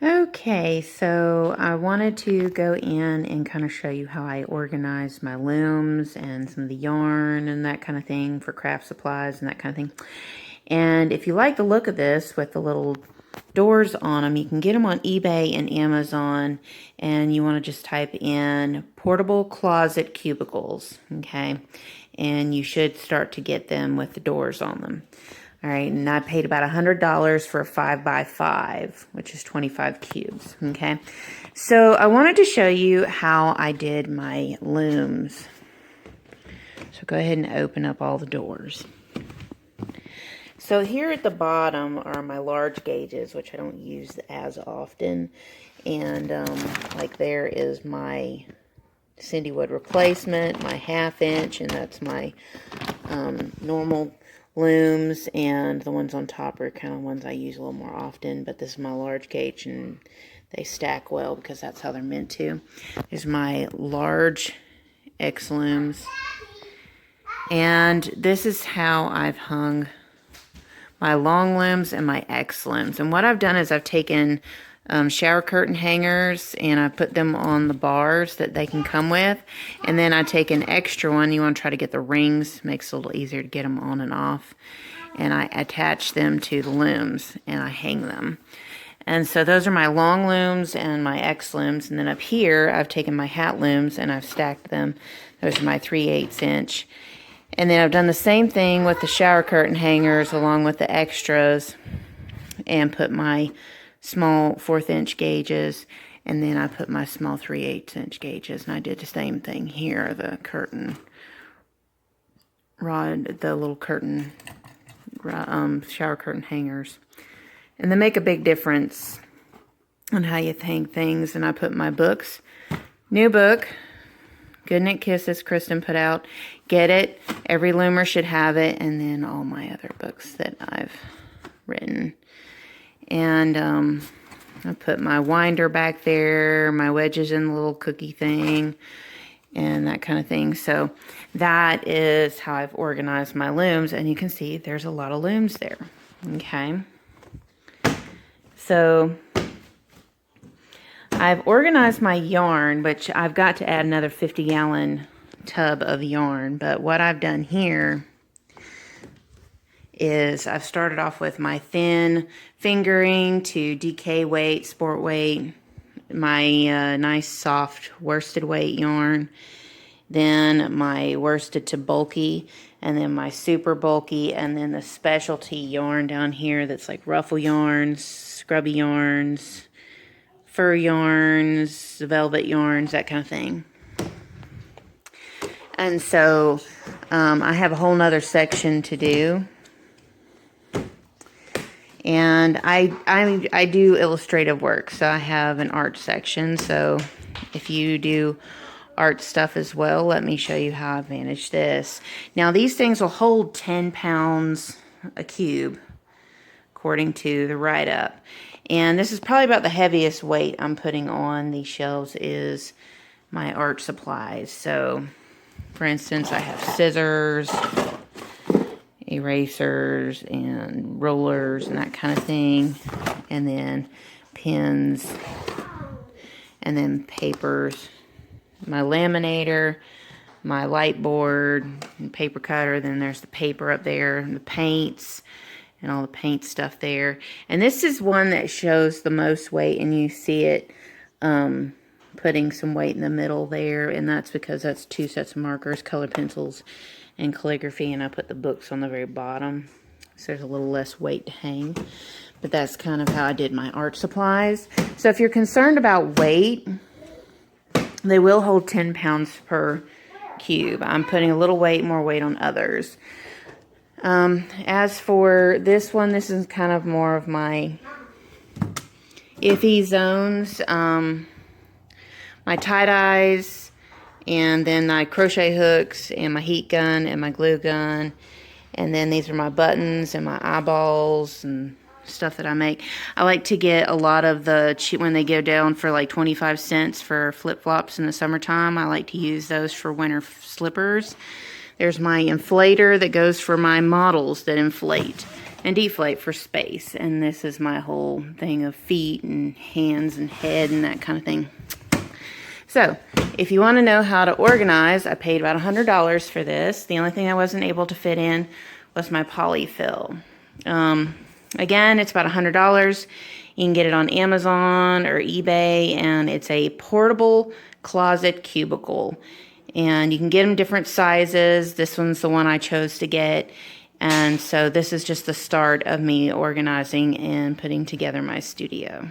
Okay, so I wanted to go in and kind of show you how I organize my looms and some of the yarn and that kind of thing for craft supplies and that kind of thing. And if you like the look of this with the little doors on them, you can get them on eBay and Amazon, and you want to just type in portable closet cubicles, okay? And you should start to get them with the doors on them. All right, and I paid about $100 for a 5x5, which is 25 cubes, okay? So I wanted to show you how I did my looms. So go ahead and open up all the doors. So here at the bottom are my large gauges, which I don't use as often. And like there is my Cindy Wood replacement, my 1/2 inch, and that's my normal looms, and the ones on top are kind of ones I use a little more often, but this is my large gauge and they stack well because that's how they're meant to. Here's my large X looms, and this is how I've hung my long looms and my X looms. And what I've done is I've taken shower curtain hangers and I put them on the bars that they can come with, and then I take an extra one. You want to try to get the rings, makes it a little easier to get them on and off, and I attach them to the looms and I hang them. And so those are my long looms and my X looms. And then up here I've taken my hat looms and I've stacked them. Those are my 3/8 inch. And then I've done the same thing with the shower curtain hangers along with the extras, and put my small 1/4 inch gauges, and then I put my small 3/8 inch gauges, and I did the same thing here, the curtain rod, the little curtain shower curtain hangers, and they make a big difference on how you hang things. And I put my books, new book, Goodnight Kisses, Kristen put out, get it, every loomer should have it, and then all my other books that I've written. And I put my winder back there, my wedges in the little cookie thing, and that kind of thing. So that is how I've organized my looms. And you can see there's a lot of looms there. Okay. So I've organized my yarn, which I've got to add another 50-gallon tub of yarn. But what I've done here is I've started off with my thin fingering to DK weight, sport weight, my nice soft worsted weight yarn, then my worsted to bulky, and then my super bulky, and then the specialty yarn down here that's like ruffle yarns, scrubby yarns, fur yarns, velvet yarns, that kind of thing. And so I have a whole nother section to do. And I do illustrative work, so I have an art section. So if you do art stuff as well, let me show you how I manage this. Now these things will hold 10 pounds a cube, according to the write-up. And this is probably about the heaviest weight I'm putting on these shelves is my art supplies. So for instance, I have scissors, erasers and rollers and that kind of thing, and then pens, and then papers, my laminator, my light board, and paper cutter. Then there's the paper up there, and the paints, and all the paint stuff there. And this is one that shows the most weight, and you see it putting some weight in the middle there, and that's because that's 2 sets of markers, color pencils, and calligraphy, and I put the books on the very bottom, so there's a little less weight to hang. But that's kind of how I did my art supplies. So if you're concerned about weight, they will hold 10 pounds per cube. I'm putting a little weight, more weight on others. As for this one, this is kind of more of my iffy zones. My tie-dyes, and then my crochet hooks, and my heat gun, and my glue gun. And then these are my buttons and my eyeballs and stuff that I make. I like to get a lot of the cheap, when they go down for like 25 cents for flip-flops in the summertime, I like to use those for winter slippers. There's my inflator that goes for my models that inflate. and deflate for space. And this is my whole thing of feet and hands and head and that kind of thing. So if you want to know how to organize, I paid about $100 for this. The only thing I wasn't able to fit in was my polyfill. Again, it's about $100. You can get it on Amazon or eBay, and it's a portable closet cubicle. And you can get them different sizes. This one's the one I chose to get. And so this is just the start of me organizing and putting together my studio.